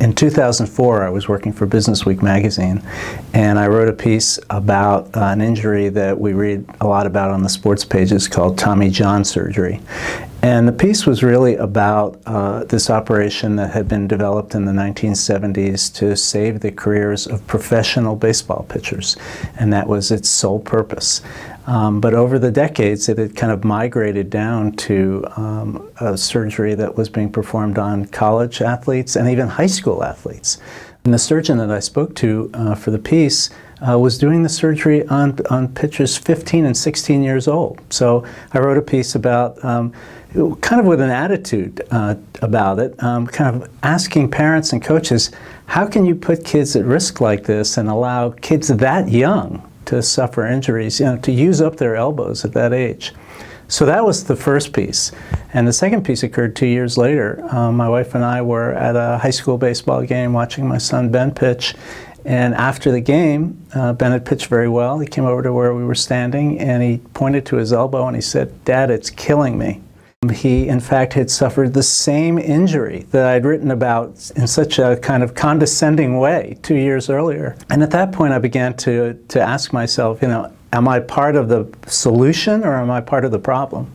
In 2004, I was working for Businessweek magazine, and I wrote a piece about an injury that we read a lot about on the sports pages called Tommy John surgery. And the piece was really about this operation that had been developed in the 1970s to save the careers of professional baseball pitchers, and that was its sole purpose. But over the decades, it had kind of migrated down to a surgery that was being performed on college athletes and even high school athletes. And the surgeon that I spoke to for the piece was doing the surgery on pitchers 15 and 16 years old. So I wrote a piece about kind of with an attitude about it, kind of asking parents and coaches, how can you put kids at risk like this and allow kids that young to suffer injuries, to use up their elbows at that age? So that was the first piece. And the second piece occurred 2 years later. My wife and I were at a high school baseball game watching my son Ben pitch. And after the game, Ben had pitched very well. He came over to where we were standing and he pointed to his elbow and he said, "Dad, it's killing me." He, in fact, had suffered the same injury that I'd written about in such a kind of condescending way 2 years earlier. And at that point, I began to ask myself, am I part of the solution or am I part of the problem?